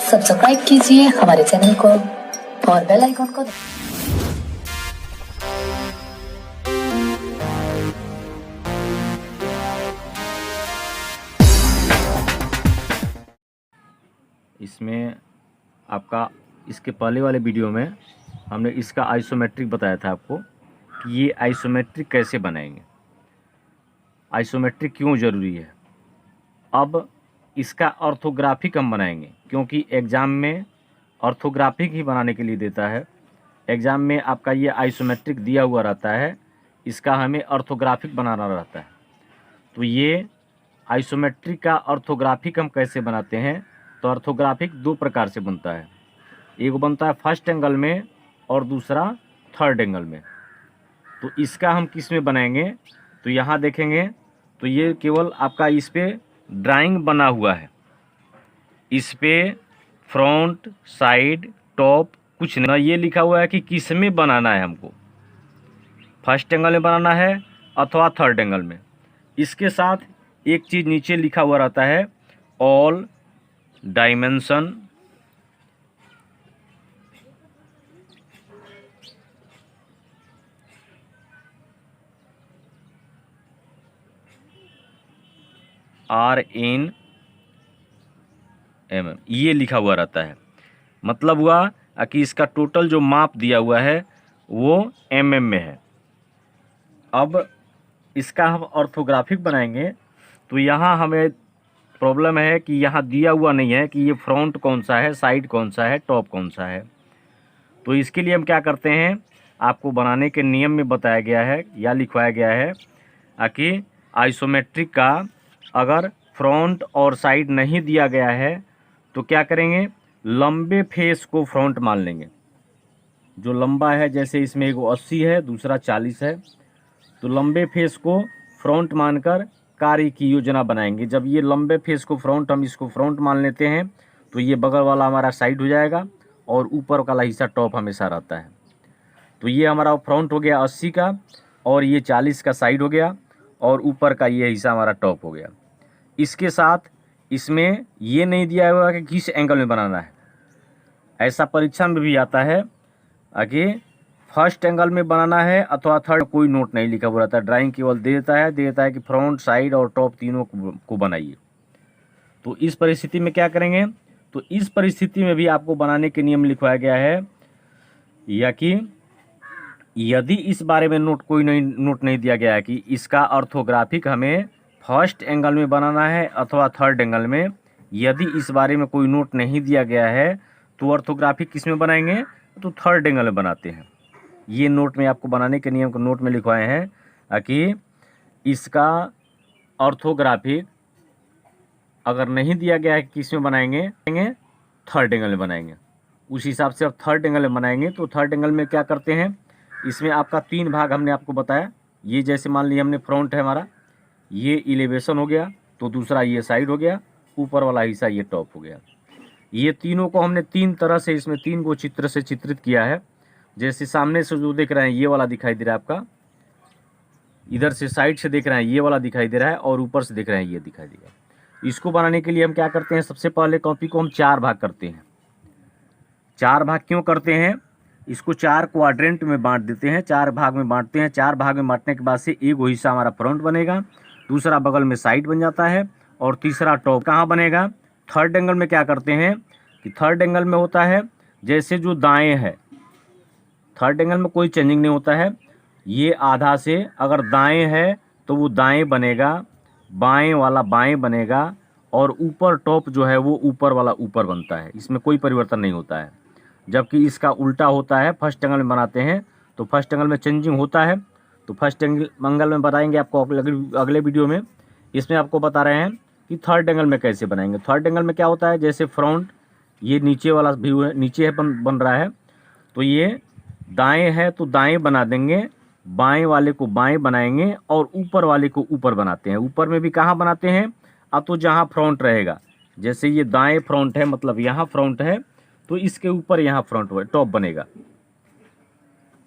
Subscribe कीजिए हमारे channel को और बेल आइकन को। इसमें आपका इसके पहले वाले वीडियो में हमने इसका आइसोमेट्रिक बताया था आपको कि ये आइसोमेट्रिक कैसे बनाएंगे, आइसोमेट्रिक क्यों ज़रूरी है। अब इसका ऑर्थोग्राफिक हम बनाएंगे क्योंकि एग्ज़ाम में ऑर्थोग्राफिक ही बनाने के लिए देता है। एग्ज़ाम में आपका ये आइसोमेट्रिक दिया हुआ रहता है, इसका हमें ऑर्थोग्राफिक बनाना रहता है। तो ये आइसोमेट्रिक का ऑर्थोग्राफिक हम कैसे बनाते हैं, तो ऑर्थोग्राफिक दो प्रकार से बनता है। एक बनता है फर्स्ट एंगल में और दूसरा थर्ड एंगल में। तो इसका हम किस में बनाएंगे, तो यहाँ देखेंगे तो ये केवल आपका इस पे ड्राइंग बना हुआ है, इस पे फ्रंट साइड टॉप कुछ ना, ये लिखा हुआ है कि किस में बनाना है हमको, फर्स्ट एंगल में बनाना है अथवा थर्ड एंगल में। इसके साथ एक चीज़ नीचे लिखा हुआ रहता है, all dimension are in mm, ये लिखा हुआ रहता है। मतलब हुआ कि इसका टोटल जो माप दिया हुआ है वो mm में है। अब इसका हम ऑर्थोग्राफिक बनाएंगे तो यहाँ हमें प्रॉब्लम है कि यहाँ दिया हुआ नहीं है कि ये फ्रंट कौन सा है, साइड कौन सा है, टॉप कौन सा है। तो इसके लिए हम क्या करते हैं, आपको बनाने के नियम में बताया गया है या लिखवाया गया है कि आइसोमेट्रिक का अगर फ्रंट और साइड नहीं दिया गया है तो क्या करेंगे, लंबे फेस को फ्रंट मान लेंगे। जो लंबा है, जैसे इसमें एक 80 है दूसरा 40 है, तो लंबे फेस को फ्रंट मानकर कार्य की योजना बनाएंगे। जब ये लंबे फेस को फ्रंट, हम इसको फ्रंट मान लेते हैं तो ये बगल वाला हमारा साइड हो जाएगा और ऊपर वाला हिस्सा टॉप हमेशा रहता है। तो ये हमारा फ्रंट हो गया 80 का और ये 40 का साइड हो गया और ऊपर का ये हिस्सा हमारा टॉप हो गया। इसके साथ इसमें ये नहीं दिया हुआ कि किस एंगल में बनाना है। ऐसा परीक्षा में भी आता है कि फर्स्ट एंगल में बनाना है अथवा थर्ड, कोई नोट नहीं लिखा हुआ रहता है। ड्राइंग केवल दे देता है कि फ्रंट साइड और टॉप तीनों को बनाइए। तो इस परिस्थिति में क्या करेंगे, तो इस परिस्थिति में भी आपको बनाने के नियम लिखवाया गया है या कि यदि इस बारे में कोई नोट नहीं दिया गया है कि इसका ऑर्थोग्राफिक हमें फर्स्ट एंगल में बनाना है अथवा थर्ड एंगल में, यदि इस बारे में कोई नोट नहीं दिया गया है तो ऑर्थोग्राफिक किस में बनाएंगे, तो थर्ड एंगल में बनाते हैं। ये नोट में आपको बनाने के नियम को नोट में लिखवाए हैं कि इसका ऑर्थोग्राफिक अगर नहीं दिया गया है कि किस में बनाएंगे, थर्ड एंगल में बनाएंगे। उस हिसाब से अब थर्ड एंगल में बनाएंगे तो थर्ड एंगल में क्या करते हैं, इसमें आपका 3 भाग हमने आपको बताया। ये जैसे मान लिया हमने फ्रंट है हमारा, ये एलिवेशन हो गया, तो दूसरा ये साइड हो गया, ऊपर वाला हिस्सा ये टॉप हो गया। ये तीनों को हमने 3 तरह से, इसमें 3 को चित्र से चित्रित किया है। जैसे सामने से जो देख रहे हैं ये वाला दिखाई दे रहा है आपका, इधर से साइड से देख रहे हैं ये वाला दिखाई दे रहा है और ऊपर से देख रहे हैं ये दिखाई देगा। इसको बनाने के लिए हम क्या करते हैं, सबसे पहले कॉपी को हम 4 भाग करते हैं। 4 भाग क्यों करते हैं, इसको 4 क्वाड्रेंट में बांट देते हैं, 4 भाग में बांटते हैं। 4 भाग में बांटने के बाद से एक वो हिस्सा हमारा फ्रंट बनेगा, दूसरा बगल में साइड बन जाता है और तीसरा टॉप। कहाँ बनेगा, थर्ड एंगल में क्या करते हैं कि थर्ड एंगल में होता है जैसे जो दाएं है, थर्ड एंगल में कोई चेंजिंग नहीं होता है। ये आधा से अगर दाएं है तो वो दाएं बनेगा, बाएं वाला बाएं बनेगा और ऊपर टॉप जो है वो ऊपर वाला ऊपर बनता है। इसमें कोई परिवर्तन नहीं होता है। जबकि इसका उल्टा होता है, फर्स्ट एंगल में बनाते हैं तो फर्स्ट एंगल में चेंजिंग होता है। तो फर्स्ट एंगल में बताएंगे आपको अगले वीडियो में। इसमें आपको बता रहे हैं कि थर्ड एंगल में कैसे बनाएंगे। थर्ड एंगल में क्या होता है, जैसे फ्रंट ये नीचे वाला व्यू है, नीचे है बन रहा है, तो ये दाएं है तो दाएं बना देंगे, बाएं वाले को बाएं बनाएंगे और ऊपर वाले को ऊपर बनाते हैं। ऊपर में भी कहाँ बनाते हैं, अब तो जहाँ फ्रंट रहेगा, जैसे ये दाएं फ्रंट है, मतलब यहाँ फ्रंट है तो इसके ऊपर यहाँ फ्रंट टॉप बनेगा।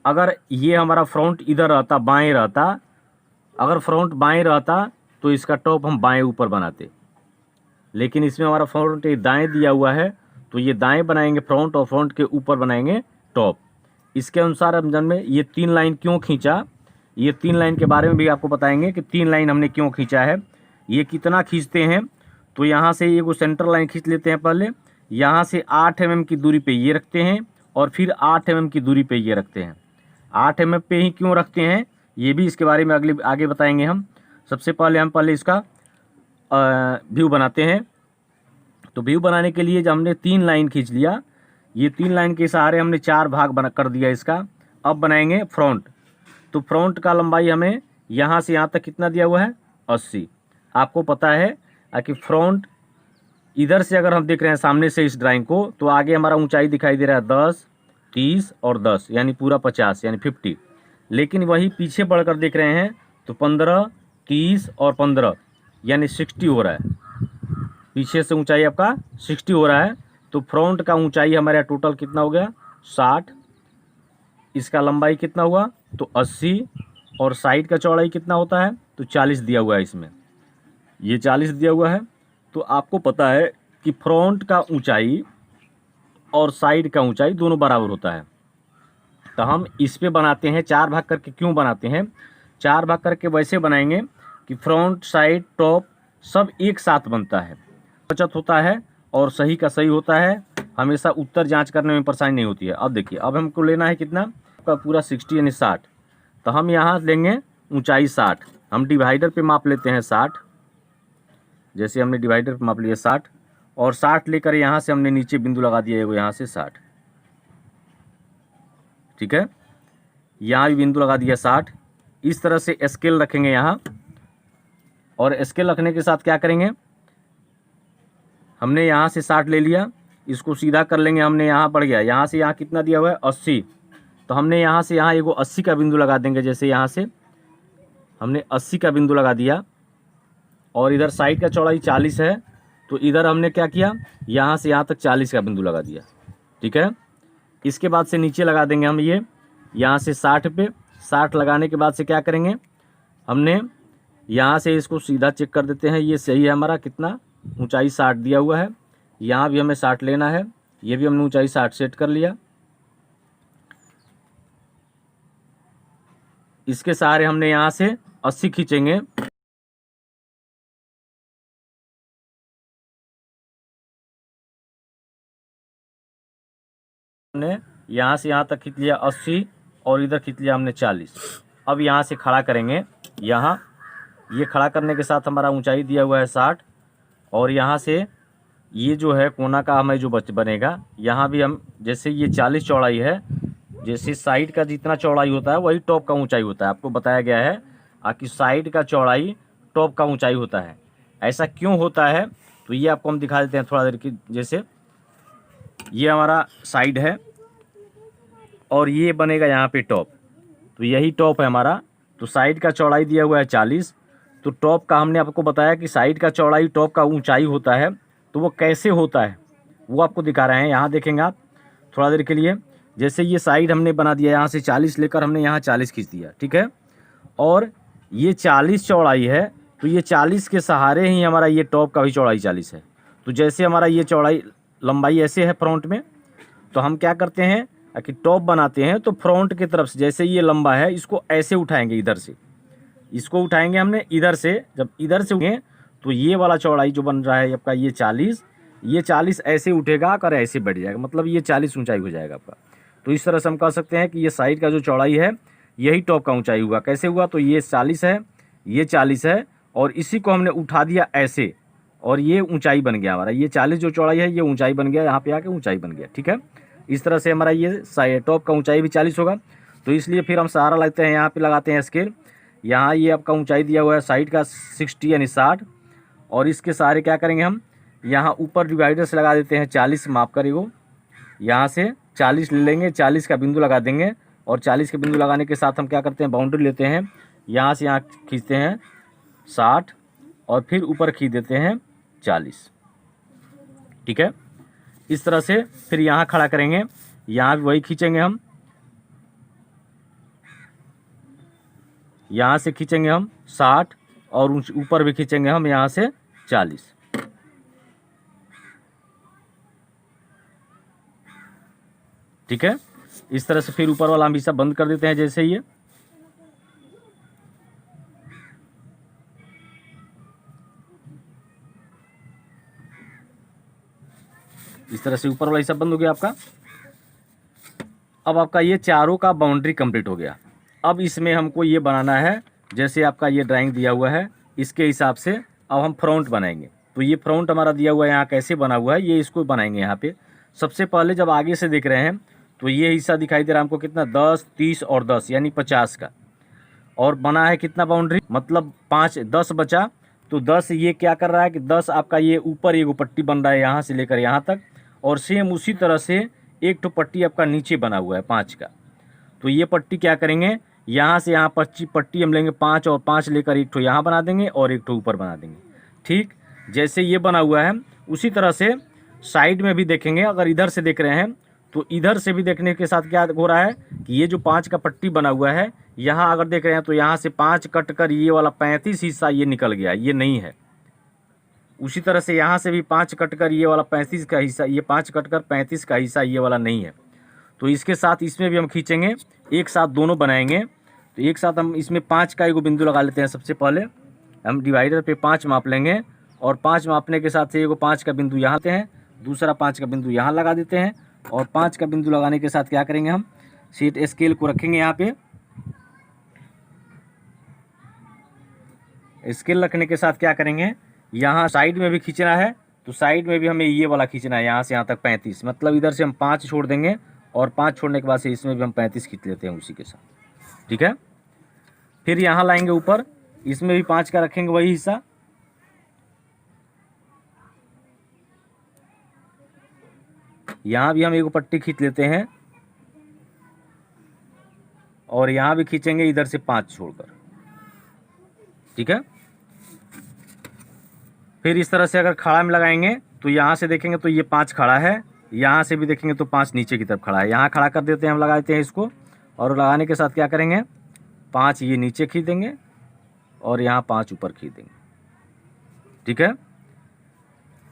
अगर ये हमारा फ्रंट इधर रहता, बाएं रहता, अगर फ्रंट बाएं रहता तो इसका टॉप हम बाएं ऊपर बनाते, लेकिन इसमें हमारा फ्रंट दाएं दिया हुआ है तो ये दाएं बनाएंगे फ्रंट और फ्रंट के ऊपर बनाएंगे टॉप। इसके अनुसार हम जन में ये 3 लाइन क्यों खींचा, ये 3 लाइन के बारे में भी आपको बताएंगे कि 3 लाइन हमने क्यों खींचा है, ये कितना खींचते हैं। तो यहाँ से ये को सेंटर लाइन खींच लेते हैं पहले, यहाँ से 8 mm की दूरी पे ये रखते हैं और फिर 8 mm की दूरी पे ये रखते हैं। 8 mm पे ही क्यों रखते हैं ये भी इसके बारे में आगे बताएंगे हम। सबसे पहले हम इसका व्यू बनाते हैं। तो व्यू बनाने के लिए जब हमने 3 लाइन खींच लिया, ये 3 लाइन के सहारे हमने 4 भाग बना कर दिया इसका। अब बनाएंगे फ्रंट। तो फ्रंट का लंबाई हमें यहाँ से यहाँ तक कितना दिया हुआ है 80। आपको पता है कि फ्रंट इधर से अगर हम देख रहे हैं सामने से इस ड्राइंग को, तो आगे हमारा ऊंचाई दिखाई दे रहा है 10, 30 और 10 यानी पूरा 50 यानी 50। लेकिन वही पीछे बढ़कर देख रहे हैं तो 15, 30 और 15 यानी 60 हो रहा है। पीछे से ऊंचाई आपका 60 हो रहा है। तो फ्रंट का ऊंचाई हमारे टोटल कितना हो गया 60। इसका लंबाई कितना हुआ तो 80 और साइड का चौड़ाई कितना होता है तो 40 दिया हुआ है इसमें, ये 40 दिया हुआ है। तो आपको पता है कि फ्रंट का ऊंचाई और साइड का ऊंचाई दोनों बराबर होता है। तो हम इस पे बनाते हैं 4 भाग करके। क्यों बनाते हैं 4 भाग करके? वैसे बनाएंगे कि फ्रंट साइड टॉप सब एक साथ बनता है, बचत होता है और सही का सही होता है। हमेशा उत्तर जांच करने में परेशानी नहीं होती है। अब देखिए, अब हमको लेना है कितना का पूरा 60 यानी 60। तो हम यहाँ लेंगे ऊंचाई 60, हम डिवाइडर पे माप लेते हैं 60। जैसे हमने डिवाइडर पे माप लिया 60 और 60 लेकर यहाँ से हमने नीचे बिंदु लगा दिया है यहाँ से 60, ठीक है। यहाँ भी बिंदु लगा दिया 60। इस तरह से स्केल रखेंगे यहाँ, और स्केल रखने के साथ क्या करेंगे, हमने यहाँ से 60 ले लिया, इसको सीधा कर लेंगे। हमने यहाँ बढ़ गया, यहाँ से यहाँ कितना दिया हुआ है 80। तो हमने यहाँ से यहाँ एगो 80 का बिंदु लगा देंगे। जैसे यहाँ से हमने 80 का बिंदु लगा दिया और इधर साइड का चौड़ाई 40 है, तो इधर हमने क्या किया, यहाँ से यहाँ तक 40 का बिंदु लगा दिया, ठीक है। इसके बाद से नीचे लगा देंगे हम ये यहाँ से 60 पे। 60 लगाने के बाद से क्या करेंगे, हमने यहाँ से इसको सीधा चेक कर देते हैं, ये सही है हमारा, कितना ऊंचाई 60 दिया हुआ है। यहाँ भी हमें 60 लेना है, ये भी हमने ऊंचाई 60 सेट कर लिया। इसके सहारे हमने यहाँ से 80 खींचेंगे। हमने यहाँ से यहाँ तक खींच लिया 80 और इधर खींच लिया हमने 40। अब यहाँ से खड़ा करेंगे, यहाँ ये खड़ा करने के साथ हमारा ऊंचाई दिया हुआ है 60 और यहाँ से ये जो है कोना का हमें जो बनेगा, यहाँ भी हम जैसे ये 40 चौड़ाई है, जैसे साइड का जितना चौड़ाई होता है वही टॉप का ऊंचाई होता है। आपको बताया गया है कि साइड का चौड़ाई टॉप का ऊंचाई होता है। ऐसा क्यों होता है तो ये आपको हम दिखा देते हैं थोड़ा देर की। जैसे ये हमारा साइड है और ये बनेगा यहाँ पे टॉप, तो यही टॉप है हमारा। तो साइड का चौड़ाई दिया हुआ है 40, तो टॉप का हमने आपको बताया कि साइड का चौड़ाई टॉप का ऊंचाई होता है। तो वो कैसे होता है वो आपको दिखा रहे हैं। यहाँ देखेंगे आप थोड़ा देर के लिए। जैसे ये साइड हमने बना दिया, यहाँ से 40 लेकर हमने यहाँ 40 खींच दिया, ठीक है। और ये 40 चौड़ाई है, तो ये 40 के सहारे ही हमारा ये टॉप का भी चौड़ाई 40 है। तो जैसे हमारा ये चौड़ाई लंबाई ऐसे है फ्रंट में, तो हम क्या करते हैं कि टॉप बनाते हैं तो फ्रंट की तरफ से जैसे ये लंबा है इसको ऐसे उठाएंगे, इधर से इसको उठाएंगे हमने इधर से। जब इधर से उठेंगे तो ये वाला चौड़ाई जो बन रहा है आपका ये 40 ऐसे उठेगा और ऐसे बढ़ जाएगा, मतलब ये 40 ऊंचाई हो जाएगा आपका। तो इस तरह से हम कह सकते हैं कि ये साइड का जो चौड़ाई है यही टॉप का ऊंचाई हुआ। कैसे हुआ, तो ये 40 है, ये 40 है और इसी को हमने उठा दिया ऐसे और ये ऊंचाई बन गया हमारा। ये 40 जो चौड़ाई है ये ऊंचाई बन गया, यहाँ पे आके ऊंचाई बन गया, ठीक है। इस तरह से हमारा ये टॉप का ऊंचाई भी 40 होगा। तो इसलिए फिर हम सहारा लगते हैं, यहाँ पे लगाते हैं स्केल। यहाँ ये आपका ऊंचाई दिया हुआ है साइड का 60 यानी 60, और इसके सहारे क्या करेंगे हम, यहाँ ऊपर डिवाइडर से लगा देते हैं 40 माप करेगो। यहाँ से 40 ले लेंगे, 40 का बिंदु लगा देंगे और 40 के बिंदु लगाने के साथ हम क्या करते हैं, बाउंड्री लेते हैं। यहाँ से यहाँ खींचते हैं 60 और फिर ऊपर खींच देते हैं 40, ठीक है। इस तरह से फिर यहाँ खड़ा करेंगे, यहाँ भी वही खींचेंगे हम, यहाँ से खींचेंगे हम 60 और ऊपर भी खींचेंगे हम यहाँ से 40। ठीक है। इस तरह से फिर ऊपर वाला हम हिस्सा बंद कर देते हैं जैसे ये। इस तरह से ऊपर वाला हिस्सा बंद हो गया आपका। अब आपका ये चारों का बाउंड्री कंप्लीट हो गया। अब इसमें हमको ये बनाना है, जैसे आपका ये ड्राइंग दिया हुआ है इसके हिसाब से अब हम फ्रंट बनाएंगे। तो ये फ्रंट हमारा दिया हुआ है यहाँ कैसे बना हुआ है, ये इसको बनाएंगे यहाँ पे। सबसे पहले जब आगे से देख रहे हैं तो ये हिस्सा दिखाई दे रहा है हमको कितना, 10, 30 और 10 यानी 50 का। और बना है कितना बाउंड्री, मतलब 5, 10 बचा। तो 10 ये क्या कर रहा है कि 10 आपका ये ऊपर एक पट्टी बन रहा है यहाँ से लेकर यहाँ तक, और सेम उसी तरह से एक तो पट्टी आपका नीचे बना हुआ है 5 का। तो ये पट्टी क्या करेंगे, यहाँ से यहाँ पट्टी हम लेंगे 5 और 5 लेकर एक ठो यहाँ बना देंगे और एक ठो ऊपर बना देंगे। ठीक जैसे ये बना हुआ है उसी तरह से साइड में भी देखेंगे। अगर इधर से देख रहे हैं तो इधर से भी देखने के साथ क्या हो रहा है कि ये जो 5 का पट्टी बना हुआ है यहाँ अगर देख रहे हैं तो यहाँ से 5 कट कर ये वाला 35 हिस्सा ये निकल गया, ये नहीं है। उसी तरह से यहाँ से भी 5 कट कर ये वाला 35 का हिस्सा, ये 5 कट कर 35 का हिस्सा ये वाला नहीं है। तो इसके साथ इसमें भी हम खींचेंगे, एक साथ दोनों बनाएंगे। तो एक साथ हम इसमें 5 का एक बिंदु लगा लेते हैं। सबसे पहले हम डिवाइडर पे 5 माप लेंगे और 5 मापने के साथ से एक 5 का बिंदु यहाँ आते हैं, दूसरा 5 का बिंदु यहाँ लगा देते हैं। और 5 का बिंदु लगाने के साथ क्या करेंगे, हम सीट स्केल को रखेंगे यहाँ पे। स्केल रखने के साथ क्या करेंगे, यहाँ साइड में भी खींचना है तो साइड में भी हमें ये वाला खींचना है, यहाँ से यहाँ तक 35। मतलब इधर से हम 5 छोड़ देंगे और 5 छोड़ने के बाद से इसमें भी हम 35 खींच लेते हैं उसी के साथ। ठीक है। फिर यहाँ लाएंगे ऊपर, इसमें भी 5 का रखेंगे वही हिस्सा। यहाँ भी हम एक पट्टी खींच लेते हैं और यहाँ भी खींचेंगे इधर से 5 छोड़कर। ठीक है। फिर इस तरह से अगर खड़ा में लगाएंगे तो यहाँ से देखेंगे तो ये 5 खड़ा है, यहाँ से भी देखेंगे तो 5 नीचे की तरफ खड़ा है। यहाँ खड़ा कर देते हैं, हम लगा देते हैं इसको। और लगाने के साथ क्या करेंगे, 5 ये नीचे खींच देंगे और यहाँ 5 ऊपर खींच देंगे। ठीक है।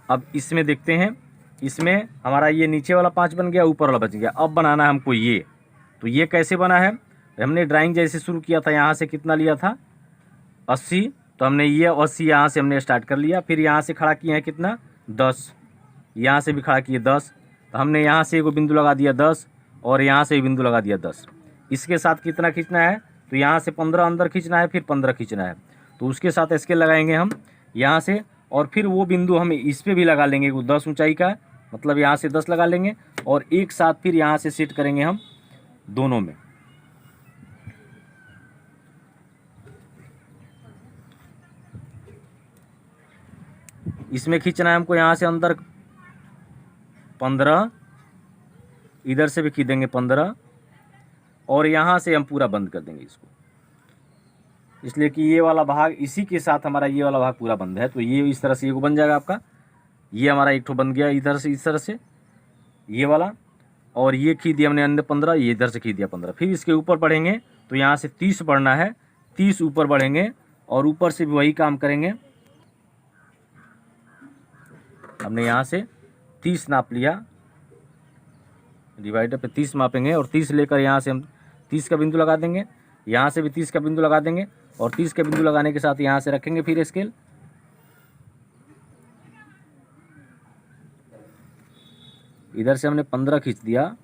अब इसमें देखते हैं, इसमें हमारा ये नीचे वाला 5 बन गया, ऊपर वाला बच गया। अब बनाना है हमको ये। तो ये कैसे बना है, हमने ड्राइंग जैसे शुरू किया था यहाँ से कितना लिया था 80, तो हमने ये 80 यहाँ से हमने स्टार्ट कर लिया। फिर यहाँ से खड़ा किए हैं कितना 10, यहाँ से भी खड़ा किए 10। तो हमने यहाँ से एक बिंदु लगा दिया 10 और यहाँ से भी बिंदु लगा दिया 10। इसके साथ कितना खींचना है, तो यहाँ से 15 अंदर खींचना है, फिर 15 खींचना है। तो उसके साथ स्केल लगाएंगे हम यहाँ से, और फिर वो बिंदु हम इस पर भी लगा लेंगे 10 ऊंचाई का, मतलब यहाँ से 10 लगा लेंगे और एक साथ फिर यहाँ से सेट करेंगे हम दोनों में। इसमें खींचना है हमको यहाँ से अंदर 15, इधर से भी खींच देंगे 15 और यहाँ से हम पूरा बंद कर देंगे इसको, इसलिए कि ये वाला भाग इसी के साथ हमारा ये वाला भाग पूरा बंद है। तो ये इस तरह से ये बन जाएगा आपका। ये हमारा एक ठो बन गया इधर से, इस तरह से ये वाला, और ये खींच दिया हमने अंदर 15, ये इधर से खींच दिया 15। फिर इसके ऊपर बढ़ेंगे तो यहाँ से 30 बढ़ना है, 30 ऊपर बढ़ेंगे और ऊपर से भी वही काम करेंगे। हमने यहाँ से 30 नाप लिया, डिवाइडर पे 30 मापेंगे और 30 लेकर यहाँ से हम 30 का बिंदु लगा देंगे, यहाँ से भी 30 का बिंदु लगा देंगे और 30 का बिंदु लगाने के साथ यहाँ से रखेंगे फिर स्केल। इधर से हमने 15 खींच दिया,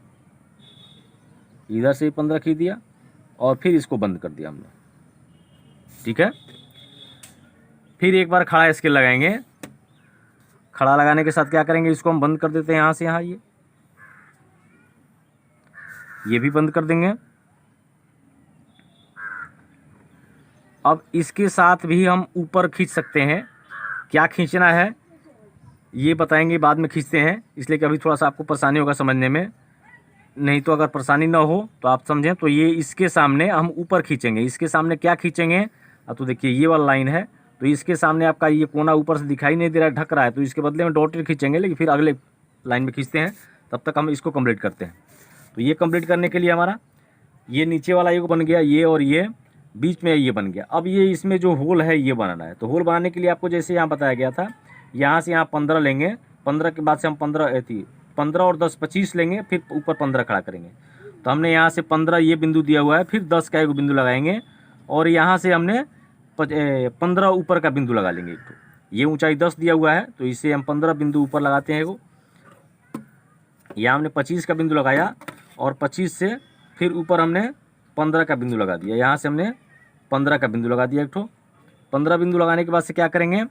इधर से भी 15 खींच दिया और फिर इसको बंद कर दिया हमने। ठीक है। फिर एक बार खड़ा स्केल लगाएंगे, खड़ा लगाने के साथ क्या करेंगे, इसको हम बंद कर देते हैं यहाँ से, यहाँ ये भी बंद कर देंगे। अब इसके साथ भी हम ऊपर खींच सकते हैं, क्या खींचना है ये बताएंगे, बाद में खींचते हैं, इसलिए कि अभी थोड़ा सा आपको परेशानी होगा समझने में। नहीं तो अगर परेशानी ना हो तो आप समझें, तो ये इसके सामने हम ऊपर खींचेंगे। इसके सामने क्या खींचेंगे, अब तो देखिए ये वाला लाइन है, तो इसके सामने आपका ये कोना ऊपर से दिखाई नहीं दे रहा है, ढक रहा है, तो इसके बदले में डॉटेड खींचेंगे, लेकिन फिर अगले लाइन में खींचते हैं। तब तक हम इसको कंप्लीट करते हैं। तो ये कंप्लीट करने के लिए हमारा ये नीचे वाला एक बन गया, ये और ये बीच में ये बन गया। अब ये इसमें जो होल है ये बनाना है। तो होल बनाने के लिए आपको जैसे यहाँ बताया गया था, यहाँ से यहाँ 15 लेंगे, 15 के बाद से हम 15 थी 15 और 10 25 लेंगे, फिर ऊपर 15 खड़ा करेंगे। तो हमने यहाँ से 15 ये बिंदु दिया हुआ है, फिर 10 का एक बिंदु लगाएंगे और यहाँ से हमने 15 ऊपर का बिंदु लगा लेंगे एक तो। ये ऊंचाई 10 दिया हुआ है तो इसे हम 15 बिंदु ऊपर लगाते हैं। वो यहाँ हमने 25 का बिंदु लगाया और 25 से फिर ऊपर हमने 15 का बिंदु लगा दिया। यहाँ से हमने 15 का बिंदु लगा दिया एक ठो। 15 बिंदु लगाने के बाद से क्या करेंगे,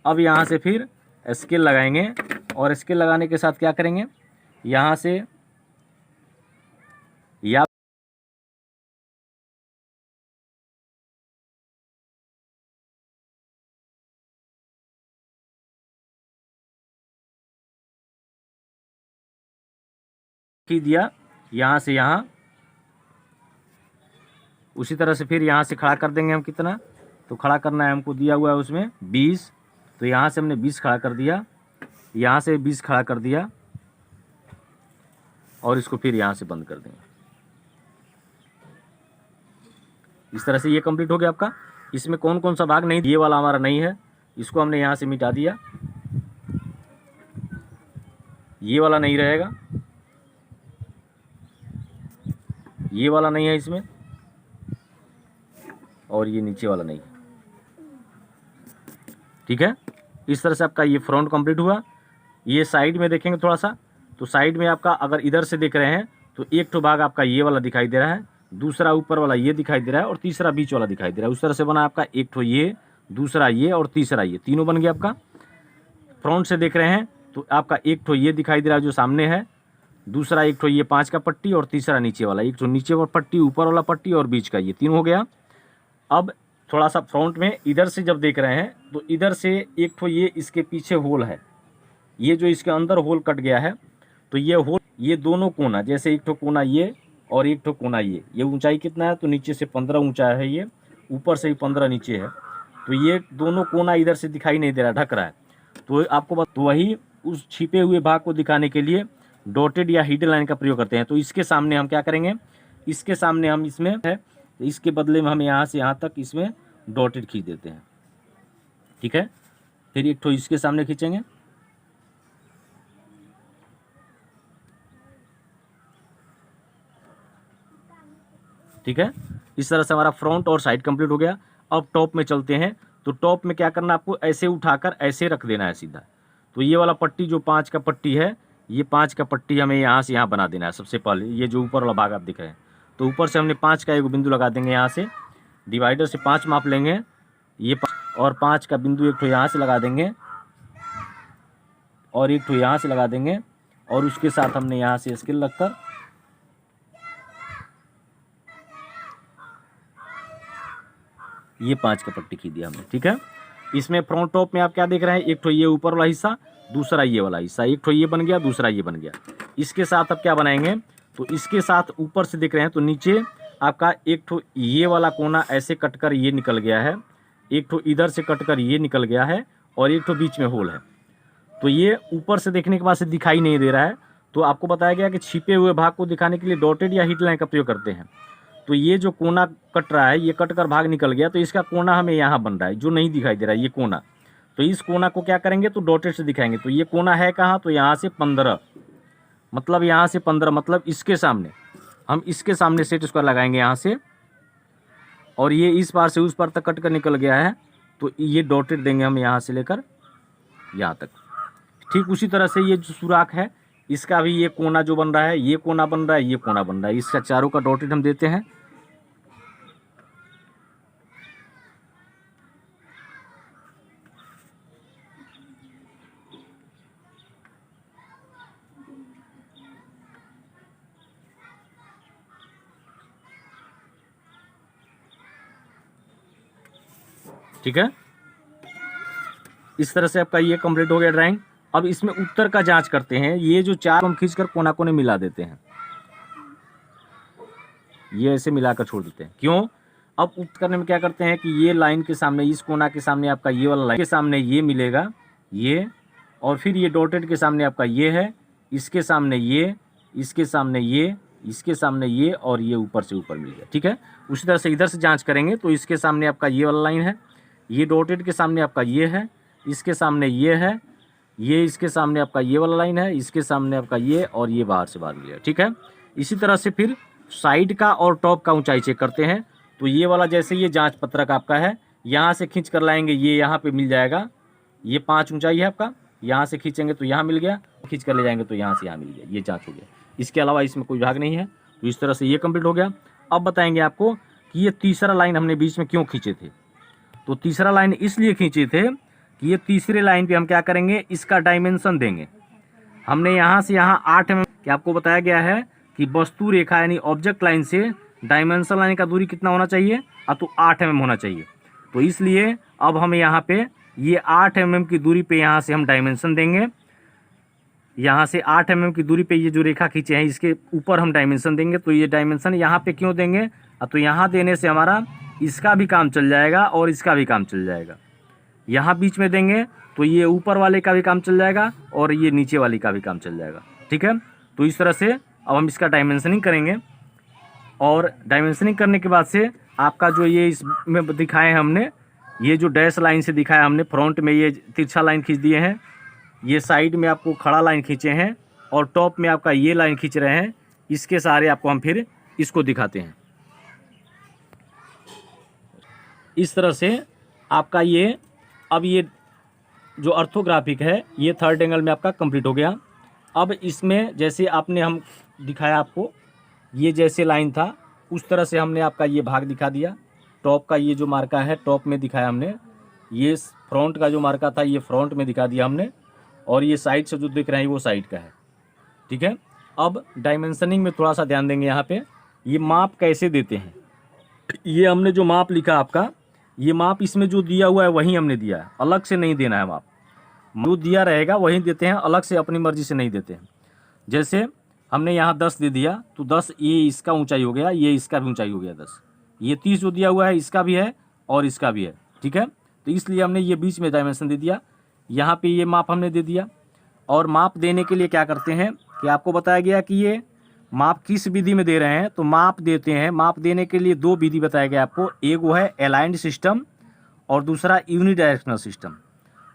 अब यहाँ से फिर स्केल लगाएंगे और स्केल लगाने के साथ क्या करेंगे, यहाँ से या दिया यहाँ से यहाँ, उसी तरह से फिर यहाँ से खड़ा कर देंगे हम। कितना तो खड़ा करना है हमको, दिया हुआ है उसमें 20, तो यहाँ से हमने 20 खड़ा कर दिया, यहाँ से 20 खड़ा कर दिया और इसको फिर यहाँ से बंद कर देंगे। इस तरह से ये कंप्लीट हो गया आपका। इसमें कौन कौन सा भाग नहीं, ये वाला हमारा नहीं है, इसको हमने यहाँ से मिटा दिया, ये वाला नहीं रहेगा, ये वाला नहीं है इसमें, और ये नीचे वाला नहीं है। ठीक है, इस तरह से आपका ये फ्रंट कंप्लीट हुआ। ये साइड में देखेंगे थोड़ा सा, तो साइड में आपका अगर इधर से देख रहे हैं तो एक तो भाग आपका ये वाला दिखाई दे रहा है, दूसरा ऊपर वाला ये दिखाई दे रहा है और तीसरा बीच वाला दिखाई दे रहा है। उस तरह से बना आपका एक तो ये, दूसरा ये और तीसरा ये, तीनों बन गया आपका। फ्रंट से देख रहे हैं तो आपका एक तो ये दिखाई दे रहा है जो सामने है, दूसरा एक तो ये 5 का पट्टी और तीसरा नीचे वाला, एक तो नीचे वाला पट्टी, ऊपर वाला पट्टी और बीच का, ये तीन हो गया। अब थोड़ा सा फ्रंट में इधर से जब देख रहे हैं तो इधर से एक तो ये इसके पीछे होल है, ये जो इसके अंदर होल कट गया है, तो ये होल, ये दोनों कोना, जैसे एक तो कोना ये और एक तो कोना ये ऊंचाई कितना है, तो नीचे से 15 ऊंचा है, ये ऊपर से ही 15 नीचे है, तो ये दोनों कोना इधर से दिखाई नहीं दे रहा, ढक रहा है। तो आपको तो वही उस छिपे हुए भाग को दिखाने के लिए डॉटेड या हिडन लाइन का प्रयोग करते हैं। तो इसके सामने हम क्या करेंगे, इसके सामने हम इसमें है, इसके बदले में हम यहाँ से यहाँ तक इसमें डॉटेड खींच देते हैं। ठीक है, फिर एक ठो इसके सामने खींचेंगे, ठीक है। इस तरह से हमारा फ्रंट और साइड कंप्लीट हो गया। अब टॉप में चलते हैं, तो टॉप में क्या करना, आपको ऐसे उठाकर ऐसे रख देना है सीधा। तो ये वाला पट्टी जो 5 का पट्टी है, ये 5 का पट्टी हमें यहाँ से यहाँ बना देना है। सबसे पहले ये जो ऊपर वाला भाग आप दिख रहे हैं, तो ऊपर से हमने 5 का एक बिंदु लगा देंगे, यहाँ से डिवाइडर से 5 माप लेंगे, ये और 5 का बिंदु एक ठो यहाँ से लगा देंगे और एक ठो यहाँ से लगा देंगे, और उसके साथ हमने यहाँ से स्केल रखकर ये 5 का पट्टी खींच दिया हमने। ठीक है, इसमें फ्रंट टॉप में आप क्या देख रहे हैं, एक ठो ये ऊपर वाला हिस्सा, दूसरा ये वाला हिस्सा, एक ठो ये बन गया, दूसरा ये बन गया। इसके साथ अब क्या बनाएंगे, तो इसके साथ ऊपर से देख रहे हैं तो नीचे आपका एक ठो ये वाला कोना ऐसे कटकर ये निकल गया है, एक ठो इधर से कटकर ये निकल गया है और एक ठो बीच में होल है। तो ये ऊपर से देखने के बाद से दिखाई नहीं दे रहा है। तो आपको बताया गया कि छिपे हुए भाग को दिखाने के लिए डॉटेड या हिट लाइन का प्रयोग करते हैं। तो ये जो कोना कट रहा है, ये कट कर भाग निकल गया, तो इसका कोना हमें यहाँ बन रहा है जो नहीं दिखाई दे रहा है, ये कोना। तो इस कोना को क्या करेंगे, तो डॉटेड से दिखाएंगे। तो ये कोना है कहाँ, तो यहाँ से 15, मतलब यहाँ से 15, मतलब इसके सामने, हम इसके सामने सेट स्क्वायर लगाएंगे यहाँ से, और ये इस पार से उस पार तक कट कर निकल गया है, तो ये डॉटेड देंगे हम यहाँ से लेकर यहाँ तक। ठीक उसी तरह से ये जो सुराख है, इसका भी ये कोना जो बन रहा है, ये कोना बन रहा है, ये कोना बन रहा है, इसका चारों का डॉटेड हम देते हैं। ठीक है, इस तरह से आपका ये कंप्लीट हो गया ड्राइंग। अब इसमें उत्तर का जांच करते हैं। ये जो चार हम खींचकर कोना कोने मिला देते हैं, ये ऐसे मिलाकर छोड़ देते हैं। क्यों, अब उत्तर करने में क्या करते हैं कि ये लाइन के सामने, इस कोना के सामने आपका ये वाला लाइन के सामने ये मिलेगा, ये, और फिर ये डॉटेड के सामने आपका ये है, इसके सामने ये, इसके सामने ये, इसके सामने ये, और ये ऊपर से ऊपर मिल गया। ठीक है, उसी तरह से इधर से जांच करेंगे तो इसके सामने आपका ये वाला लाइन है, ये डॉटेड के सामने आपका ये है, इसके सामने ये है, ये इसके सामने आपका ये वाला लाइन है, इसके सामने आपका ये, और ये बाहर से बाहर मिलेगा। ठीक है, इसी तरह से फिर साइड का और टॉप का ऊंचाई चेक करते हैं। तो ये वाला जैसे ये जांच पत्रक आपका है, यहाँ से खींच कर लाएंगे, ये यहाँ पे मिल जाएगा, ये 5 ऊंचाई है आपका, यहाँ से खींचेंगे तो यहाँ मिल गया, खींच कर ले जाएंगे तो यहाँ से यहाँ मिल गया, ये जांच हो गया। इसके अलावा इसमें कोई भाग नहीं है। तो इस तरह से ये कंप्लीट हो गया। अब बताएंगे आपको कि ये तीसरा लाइन हमने बीच में क्यों खींचे थे। तो तीसरा लाइन इसलिए खींचे थे कि ये तीसरे लाइन पे हम क्या करेंगे, इसका डायमेंशन देंगे। हमने यहाँ से यहाँ 8 mm कि आपको बताया गया है कि वस्तु रेखा यानी ऑब्जेक्ट लाइन से डायमेंशन लाइन का दूरी कितना होना चाहिए, अब तो 8 mm होना चाहिए। तो इसलिए अब हम यहाँ पे ये 8 mm की दूरी पे यहाँ से हम डायमेंशन देंगे। यहाँ से 8 mm की दूरी पे ये जो रेखा खींचे हैं इसके ऊपर हम डायमेंशन देंगे। तो ये डायमेंशन यहाँ पे क्यों देंगे, तो यहाँ देने से हमारा इसका भी काम चल जाएगा और इसका भी काम चल जाएगा। यहाँ बीच में देंगे तो ये ऊपर वाले का भी काम चल जाएगा और ये नीचे वाली का भी काम चल जाएगा। ठीक है, तो इस तरह से अब हम इसका डायमेंशनिंग करेंगे। और डायमेंशनिंग करने के बाद से आपका जो ये इसमें दिखाए हमने, ये जो डैश लाइन से दिखाया हमने, फ्रंट में ये तिरछा लाइन खींच दिए हैं, ये साइड में आपको खड़ा लाइन खींचे हैं, और टॉप में आपका ये लाइन खींच रहे हैं। इसके सारे आपको हम फिर इसको दिखाते हैं। इस तरह से आपका ये अब ये जो ऑर्थोग्राफिक है ये थर्ड एंगल में आपका कंप्लीट हो गया। अब इसमें जैसे आपने हम दिखाया आपको, ये जैसे लाइन था उस तरह से हमने आपका ये भाग दिखा दिया। टॉप का ये जो मार्का है टॉप में दिखाया हमने, ये फ्रंट का जो मार्का था ये फ्रंट में दिखा दिया हमने, और ये साइड से जो दिख रहा है वो साइड का है। ठीक है, अब डायमेंशनिंग में थोड़ा सा ध्यान देंगे। यहाँ पे ये माप कैसे देते हैं, ये हमने जो माप लिखा आपका, ये माप इसमें जो दिया हुआ है वही हमने दिया है, अलग से नहीं देना है माप। जो दिया रहेगा वही देते हैं, अलग से अपनी मर्जी से नहीं देते हैं। जैसे हमने यहाँ 10 दे दिया तो 10 ये इसका ऊंचाई हो गया, ये इसका भी ऊंचाई हो गया 10। ये 30 जो दिया हुआ है इसका भी है और इसका भी है। ठीक है, तो इसलिए हमने ये बीच में डायमेंशन दे दिया। यहाँ पे ये माप हमने दे दिया। और माप देने के लिए क्या करते हैं कि आपको बताया गया कि ये माप किस विधि में दे रहे हैं, तो माप देते हैं। माप देने के लिए 2 विधि बताया गया आपको, एक वो है अलाइंड सिस्टम और दूसरा यूनिडायरेक्शनल सिस्टम।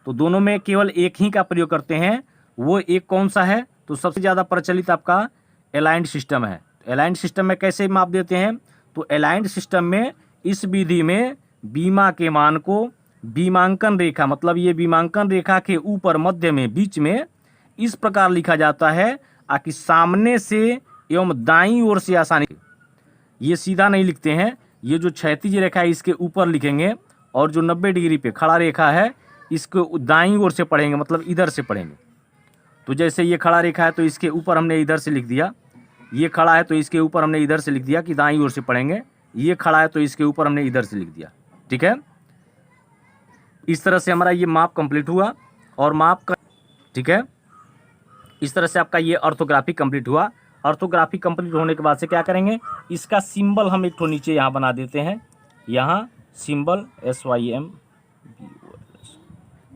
तो दोनों में केवल एक ही का प्रयोग करते हैं। वो एक कौन सा है, तो सबसे ज़्यादा प्रचलित आपका अलाइंड सिस्टम है। अलाइंड सिस्टम में कैसे माप देते हैं, तो अलाइंड सिस्टम में इस विधि में बीमा के मान को बीमांकन रेखा, मतलब ये बीमांकन रेखा के ऊपर मध्य में बीच में इस प्रकार लिखा जाता है कि सामने से एवं दाईं ओर से आसानी, ये सीधा नहीं लिखते हैं, ये जो क्षैतिज रेखा है इसके ऊपर लिखेंगे, और जो 90 डिग्री पे खड़ा रेखा है इसको दाईं ओर से पढ़ेंगे, मतलब इधर से पढ़ेंगे। तो जैसे ये खड़ा रेखा है तो इसके ऊपर हमने इधर से लिख दिया, ये खड़ा है तो इसके ऊपर हमने इधर से लिख दिया कि दाईं ओर से पढ़ेंगे, ये खड़ा है तो इसके ऊपर हमने इधर से लिख दिया। ठीक है, इस तरह से हमारा ये माप कंप्लीट हुआ। और माप का, ठीक है, इस तरह से आपका ये ऑर्थोग्राफी कंप्लीट हुआ। ऑर्थोग्राफी कंप्लीट होने के बाद से क्या करेंगे, इसका सिंबल हम एक ठो नीचे यहाँ बना देते हैं। यहाँ सिंबल SYM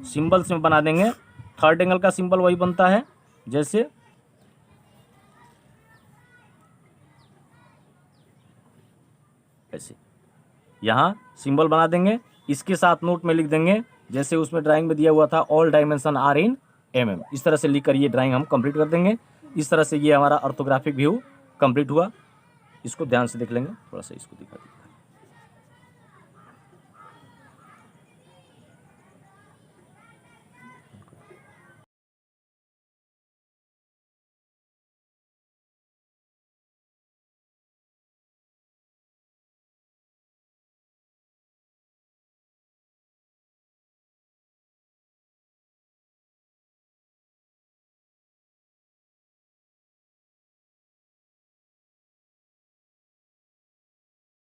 सिंबल से बना देंगे। थर्ड एंगल का सिंबल वही बनता है, जैसे ऐसे यहाँ सिंबल बना देंगे। इसके साथ नोट में लिख देंगे, जैसे उसमें ड्राइंग में दिया हुआ था, all dimension are in mm। इस तरह से लिखकर ये ड्राइंग हम कंप्लीट कर देंगे। इस तरह से ये हमारा ऑर्थोग्राफिक व्यू कंप्लीट हुआ। इसको ध्यान से देख लेंगे, थोड़ा सा इसको दिखा दीजिए।